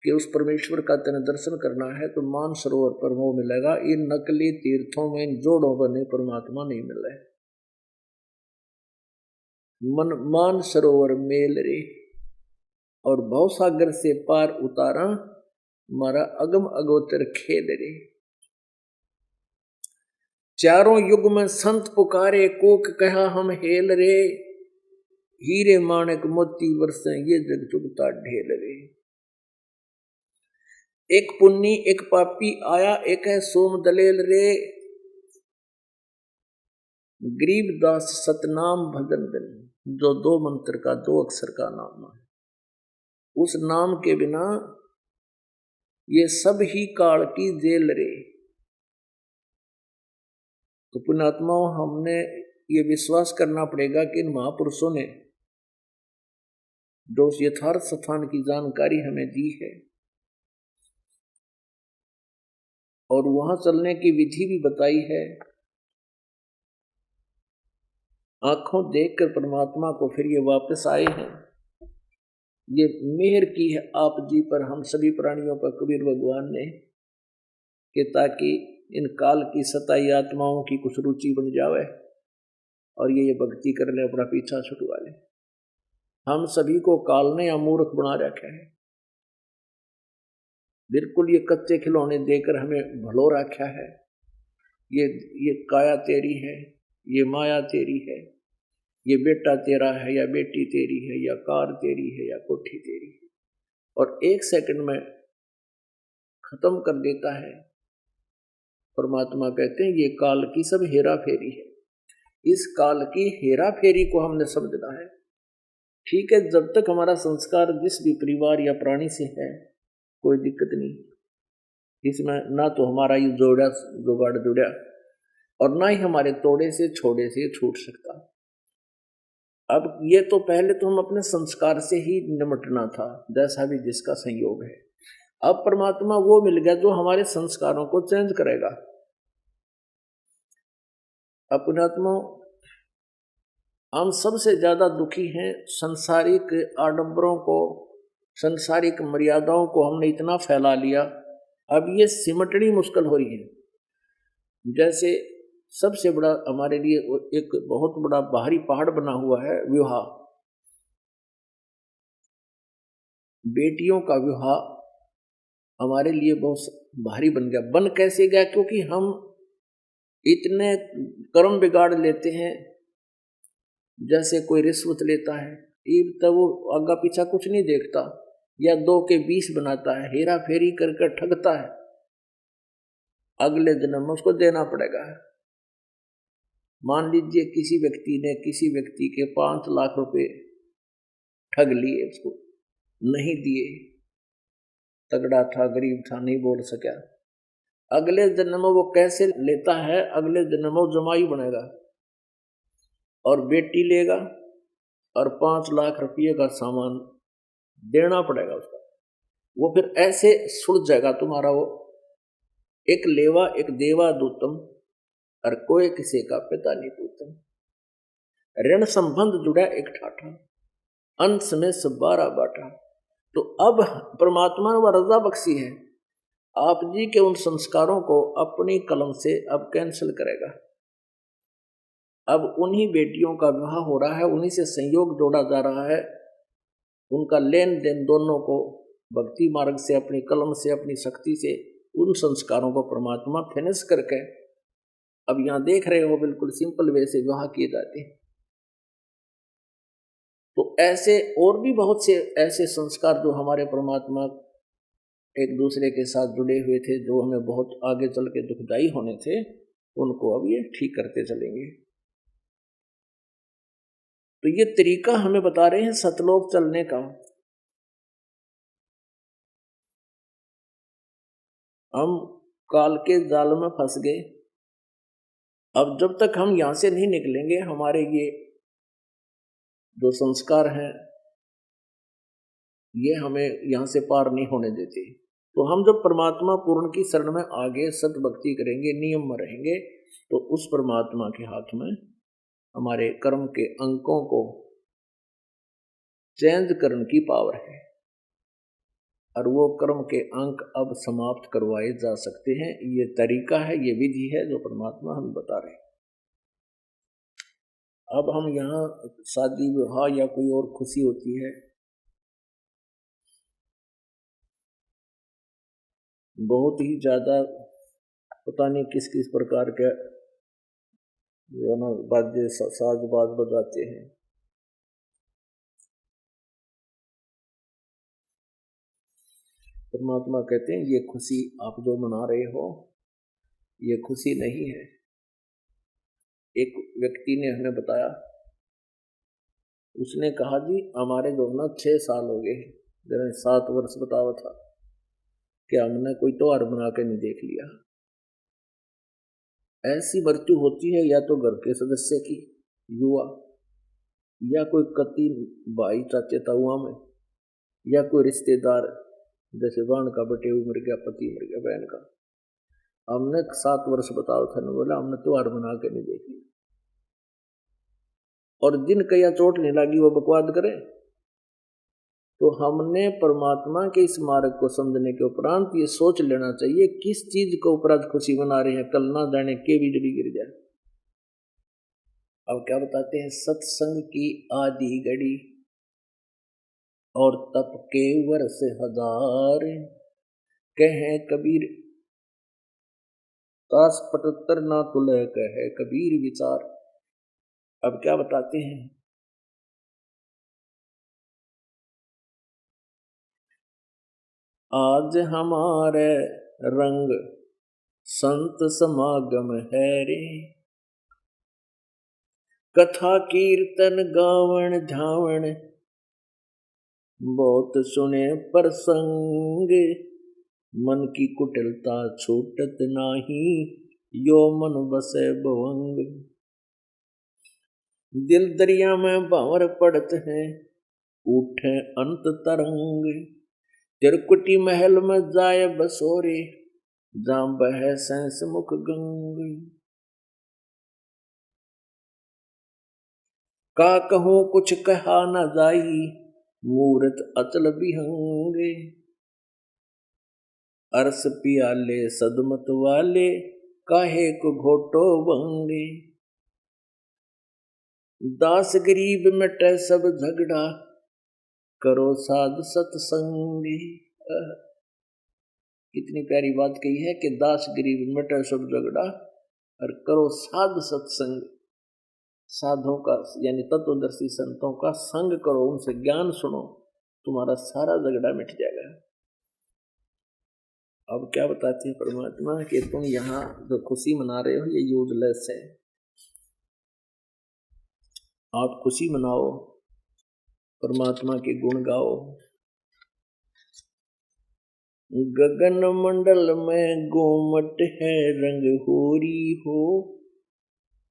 कि उस परमेश्वर का तेने दर्शन करना है तो मान सरोवर पर वो मिलेगा। इन नकली तीर्थों में, इन जोड़ों बने परमात्मा नहीं मिल रहे। मन मान सरोवर मेल रे, और भव सागर से पार उतारा, मारा अगम अगोचर खेल रे। चारों युग में संत पुकारे, कोक कहा हम हेल रे। हीरे माणिक मोती बरसे, ये जग चुगता ढेल रे। एक पुन्नी एक पापी आया, एक है सोम दलेल रे। गरीब दास सतनाम भजन बिन, जो 2 मंत्र का 2 अक्षर का नाम है, उस नाम के बिना ये सब ही काल की जेल रे। तो पुण्यात्माओं, हमने ये विश्वास करना पड़ेगा कि इन महापुरुषों ने जो यथार्थ स्थान की जानकारी हमें दी है और वहां चलने की विधि भी बताई है, आंखों देखकर परमात्मा को फिर ये वापस आए हैं। ये मेहर की है आप जी पर, हम सभी प्राणियों पर कबीर भगवान ने, कि ताकि इन काल की सताई आत्माओं की कुछ रुचि बन जावे और ये भक्ति कर ले, अपना पीछा छुटवा ले। हम सभी को काल ने अमूर्ख बना रखा है, बिल्कुल ये कच्चे खिलौने देकर हमें भलो रखा है। ये काया तेरी है, ये माया तेरी है, ये बेटा तेरा है या बेटी तेरी है, या कार तेरी है या कोठी तेरी है, और 1 सेकंड में खत्म कर देता है। परमात्मा कहते हैं ये काल की सब हेरा फेरी है। इस काल की हेरा फेरी को हमने समझना है। ठीक है, जब तक हमारा संस्कार जिस भी परिवार या प्राणी से है, कोई दिक्कत नहीं, इसमें ना तो हमारा ये जुगाड़ जुड़ा और ना ही हमारे तोड़े से छोड़े से छूट सकता। अब ये तो पहले तो हम अपने संस्कार से ही निमटना था, जैसा भी जिसका संयोग है। अब परमात्मा वो मिल गया जो हमारे संस्कारों को चेंज करेगा। अपनात्मा, हम सबसे ज्यादा दुखी हैं संसारिक आडंबरों को, संसारिक मर्यादाओं को हमने इतना फैला लिया, अब ये सिमटनी मुश्किल हो रही है। जैसे सबसे बड़ा हमारे लिए एक बहुत बड़ा बाहरी पहाड़ बना हुआ है विवाह। बेटियों का विवाह हमारे लिए बहुत भारी बन गया। बन कैसे गया? क्योंकि हम इतने कर्म बिगाड़ लेते हैं। जैसे कोई रिश्वत लेता है, एक तो वो आगा पीछा कुछ नहीं देखता, या 2 के 20 बनाता है, हेरा फेरी करके ठगता है, अगले जन्म में उसको देना पड़ेगा। मान लीजिए किसी व्यक्ति ने किसी व्यक्ति के 5 लाख रुपए ठग लिए, उसको नहीं दिए, तगड़ा था, गरीब था, नहीं बोल सका, अगले जन्म में वो कैसे लेता है, अगले जन्म में वो जमाई बनेगा और बेटी लेगा और 5 लाख रुपये का सामान देना पड़ेगा उसका। वो फिर ऐसे सुलझ जाएगा तुम्हारा वो, एक लेवा एक देवा दूतम और कोई किसी का पिता नहीं पूतम। ऋण संबंध जुड़ा एक ठाठा, अंश में सब 12 बाटा। तो अब परमात्मा ने वह रजा बख्शी है, आप जी के उन संस्कारों को अपनी कलम से अब कैंसिल करेगा। अब उन्हीं बेटियों का विवाह हो रहा है, उन्हीं से संयोग जोड़ा जा रहा है, उनका लेन देन दोनों को भक्ति मार्ग से अपनी कलम से अपनी शक्ति से उन संस्कारों को परमात्मा फिनिश करके अब यहां देख रहे हो बिल्कुल सिंपल वे से विवाह किए जाते हैं। तो ऐसे और भी बहुत से ऐसे संस्कार जो हमारे परमात्मा एक दूसरे के साथ जुड़े हुए थे, जो हमें बहुत आगे चल के दुखदाई होने थे, उनको अब ये ठीक करते चलेंगे। तो ये तरीका हमें बता रहे हैं सतलोक चलने का। हम काल के जाल में फंस गए। अब जब तक हम यहां से नहीं निकलेंगे, हमारे ये जो संस्कार हैं ये हमें यहां से पार नहीं होने देते। तो हम जब परमात्मा पूर्ण की शरण में आगे सत भक्ति करेंगे, नियम में रहेंगे, तो उस परमात्मा के हाथ में हमारे कर्म के अंकों को चेंज करने की पावर है और वो कर्म के अंक अब समाप्त करवाए जा सकते हैं। ये तरीका है, ये विधि है जो परमात्मा हमें बता रहे हैं। अब हम यहाँ शादी विवाह या कोई और खुशी होती है, बहुत ही ज्यादा पता नहीं किस किस प्रकार के जो ना वाद्य साज बाज बजाते हैं। परमात्मा कहते हैं ये खुशी आप जो मना रहे हो ये खुशी नहीं है। एक व्यक्ति ने हमें बताया, उसने कहा जी हमारे जो ना 6 साल हो गए, जरा 7 वर्ष बतावा था कि हमने कोई त्योहार बना के नहीं देख लिया। ऐसी मृत्यु होती है या तो घर के सदस्य की, युवा, या कोई कति भाई चाचे ताऊआ में, या कोई रिश्तेदार, जैसे बहन का बेटे मर गया, पति मर गया बहन का। हमने 7 वर्ष बताओ था ना, बोला हमने त्योहार बना के नहीं देखी। और जिन कया चोट नहीं लगी वो बकवाद करे। तो हमने परमात्मा के इस मार्ग को समझने के उपरांत ये सोच लेना चाहिए किस चीज को उपरांत खुशी बना रहे हैं, कल ना जाने के भी जड़ी गिर जाए। अब क्या बताते हैं, सत्संग की आदि घड़ी और तप के वर्ष हजार, कहे कबीर काश 75 ना तुले, कहे कबीर विचार। अब क्या बताते हैं, आज हमारे रंग संत समागम है रे, कथा कीर्तन गावण झावण बहुत सुने प्रसंग, मन की कुटिलता छूटत नाही, यो मन बसे भवंग। दिल दरिया में भंवर पड़त है, उठे अंत तरंग, तिरकुटी महल में जाए बसोरे, जहां बह सहस मुख गंग। का कहूं कुछ कहा न जाई, मूरत अचल बिहंगे, अरस पियाले सदमत वाले, काहे को घोटो बंगे। दास गरीब मिटे सब झगड़ा, करो साध सत्संगी। कितनी प्यारी बात कही है कि दास गरीब मिटे सब झगड़ा और करो साध सत्संग। साधुओं का यानी तत्वदर्शी संतों का संग करो, उनसे ज्ञान सुनो, तुम्हारा सारा झगड़ा मिट जाएगा। अब क्या बताते हैं परमात्मा कि तुम यहाँ जो खुशी मना रहे हो ये यूजलेस है। आप खुशी मनाओ, परमात्मा के गुण गाओ, गगन मंडल में गोमट है रंग होरी हो,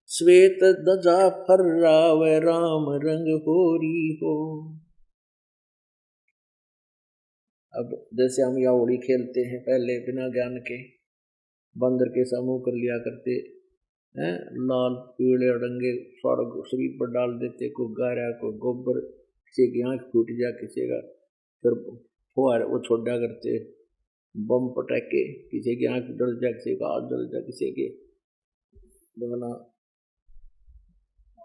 श्वेत ध्वजा फर्रावे राम रंग होरी हो। अब जैसे हम यहाँ होली खेलते हैं, पहले बिना ज्ञान के बंदर के समूह कर लिया करते हैं, लाल पीले रंगे स्वर्ग शरीर पर डाल देते, को गारा को गोबर, किसी की आंख फूट जा, किसी का फिर फुहार वो छोड़ दिया करते, बम पटाखे, किसी की आंख जल जा, किसी का हाथ जल जा, किसी के बना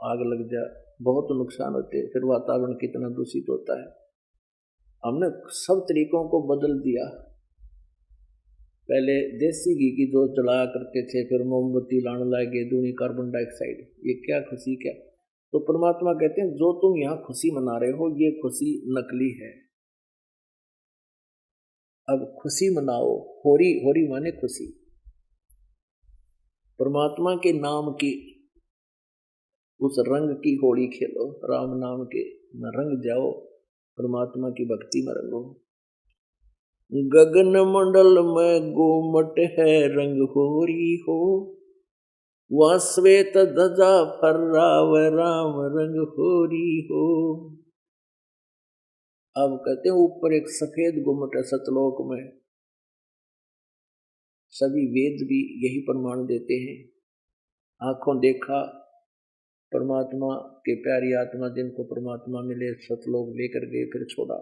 आग लग जा, बहुत नुकसान होते। फिर वातावरण कितना दूषित होता है। हमने सब तरीकों को बदल दिया। पहले देसी घी की जो जलाया करते थे, फिर मोमबत्ती लाने लगे, दूनी कार्बन डाइऑक्साइड, ये क्या खुशी क्या। तो परमात्मा कहते हैं जो तुम यहाँ खुशी मना रहे हो ये खुशी नकली है, अब खुशी मनाओ। होरी, होरी माने खुशी, परमात्मा के नाम की उस रंग की होली खेलो, राम नाम के न रंग जाओ, परमात्मा की भक्ति में रंगो। गगन मंडल में गोमट है रंग होरी हो, वह श्वेत ध्वजा फर्राव राम रंग होरी हो। अब कहते हैं ऊपर एक सफेद गुम्मट है सतलोक में, सभी वेद भी यही प्रमाण देते हैं। आंखों देखा परमात्मा के प्यारी आत्मा जिनको परमात्मा मिले सतलोक लेकर गए फिर छोड़ा,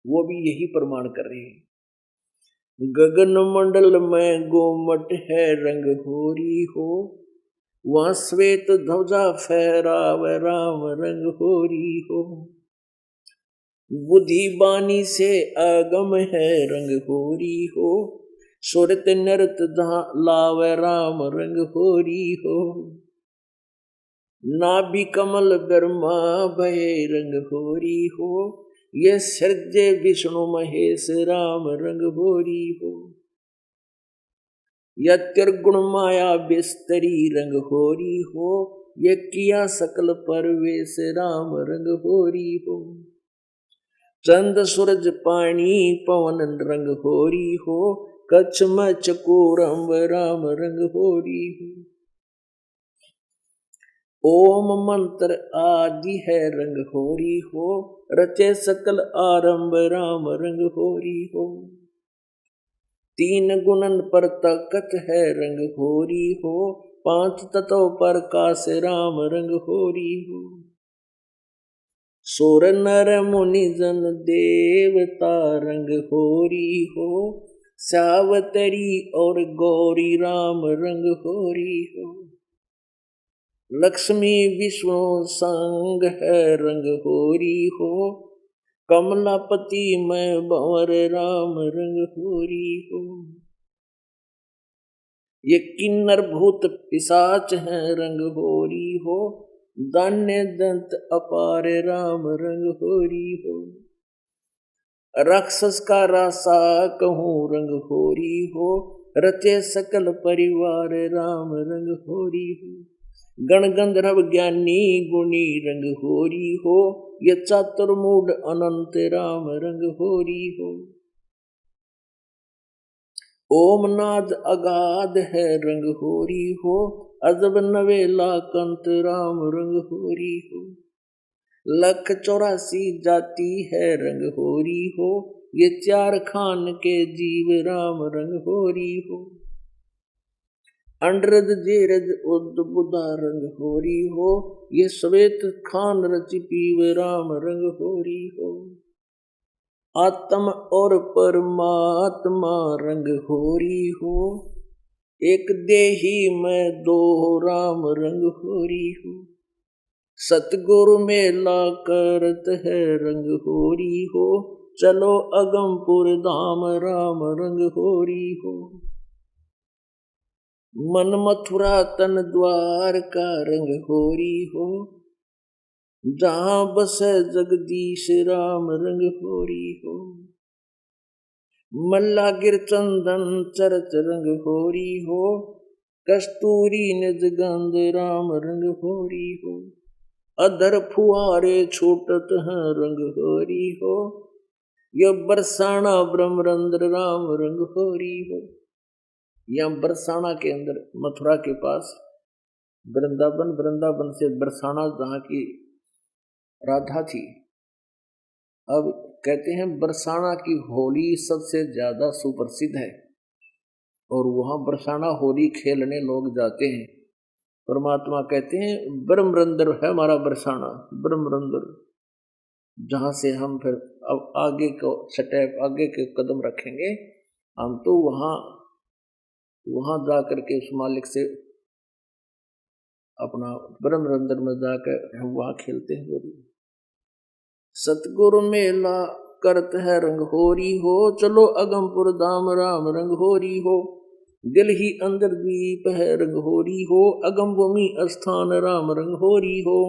वो भी यही प्रमाण कर रहे हैं। गगन मंडल में गोमट है रंग होरी हो, वहां श्वेत ध्वजा फहराव राम रंग होरी हो। बुद्धि बानी से आगम है रंग होरी हो, सुरत नरत लाव राम रंग होरी हो। नाभि कमल ब्रह्मा भय रंग होरी हो, ये सर्जे विष्णु महेश राम रंग होरी हो। यह त्रिगुण माया बिस्तरी रंग होरी हो, ये किया सकल परवेश राम रंग होरी हो। चंद सूरज पानी पवन रंग होरी हो, कच्छ मच्छ कोरंब राम रंग होरी हो। ओम मंत्र आदि है रंग होरी हो, रचे सकल आरंभ राम रंग होरी हो। तीन गुणन पर तकत है रंग होरी हो, पांच तत्व पर काश राम रंग होरी हो। सुर नर मुनि जन देवता रंग होरी हो, सावतरी और गौरी राम रंग होरी हो। लक्ष्मी विष्णु संग है रंग होरी हो, कमलापति में भंवर राम रंग होरी हो। ये किन्नर भूत पिशाच है रंग होरी हो, दान्य दंत अपार राम रंग होरी हो। राक्षस का रासा कहूँ रंग होरी हो, रचे सकल परिवार राम रंग होरी हो। गण गंधर्व ज्ञानी गुणी रंग होरी हो, ये चातुर्मूढ़ अनंत राम रंग होरी हो। ओम नाद अगाध है रंग होरी हो, अजब नवेला कंत राम रंग होरी हो। 184 जाति है रंग होरी हो, ये 4 खान के जीव राम रंग होरी हो। अंडरद जेरद उद बुधा रंग होरी हो, ये श्वेत खान रचि पीव राम रंग होरी हो। आत्म और परमात्मा रंग होरी हो, एक देही में 2 राम रंग होरी हो। सतगुरु मेला करत है रंग होरी हो, चलो अगमपुर धाम राम रंग होरी हो। मन मथुरा तन द्वार का रंग होरी हो, जहां बसे जगदीश राम रंग होरी हो। मल्ला गिर चंदन चरच रंग होरी हो, कस्तूरी निज गंध राम रंग होरी हो। अधर फुआरे छूटत हैं रंग होरी हो, यो बरसाना ब्रह्मरंध्र राम रंग होरी हो। या बरसाना के अंदर मथुरा के पास वृंदावन, वृंदावन से बरसाना जहाँ की राधा थी। अब कहते हैं बरसाना की होली सबसे ज्यादा सुप्रसिद्ध है और वहां बरसाना होली खेलने लोग जाते हैं। परमात्मा कहते हैं ब्रह्मरंध्र है हमारा बरसाना, ब्रह्मरंध्र, जहां से हम फिर अब आगे को स्टेप, आगे के कदम रखेंगे हम, तो वहां जाकर के उस मालिक से अपना ब्रह्मरंध्र में जाकर हम वहां खेलते हैं होली। सतगुरु मेला करत है रंग होरी हो, चलो अगमपुर धाम राम रंग होरी हो। दिल ही अंदर दीप है रंग होरी हो, अगम भूमि स्थान राम रंग होरी हो।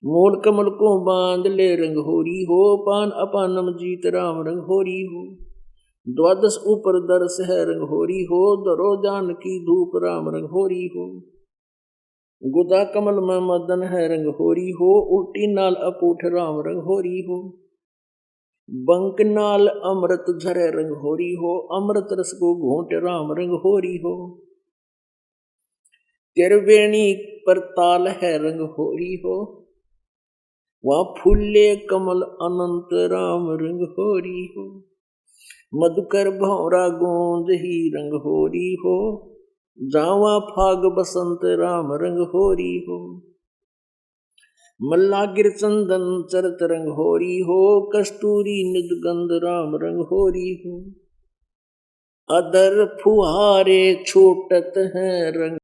मूल कमल को बांध ले रंग होरी हो, पान अपानम जीत राम रंग होरी हो। द्वादश ऊपर दर्श है रंग होरी हो, दरो जान की धूप राम रंग होरी हो। गुदा कमल में मदन है रंग होरी हो, उल्टी नाल अपूठ राम रंग होरी हो। बंक नाल अमृत झरे रंग होरी हो, अमृत रस को घोंट राम रंग होरी हो। त्रिवेणी पर ताल है रंग होरी हो, वहाँ फूले कमल अनंत राम रंग होरी हो। मधुकर भौरा गूंज ही रंग होरी हो, जावा फाग बसंत राम रंग होरी हो। मल्ला गिर चंदन चरत रंग होरी हो, कस्तूरी निज गंध राम रंग होरी हो। अदर फुहारे छूटत हैं रंग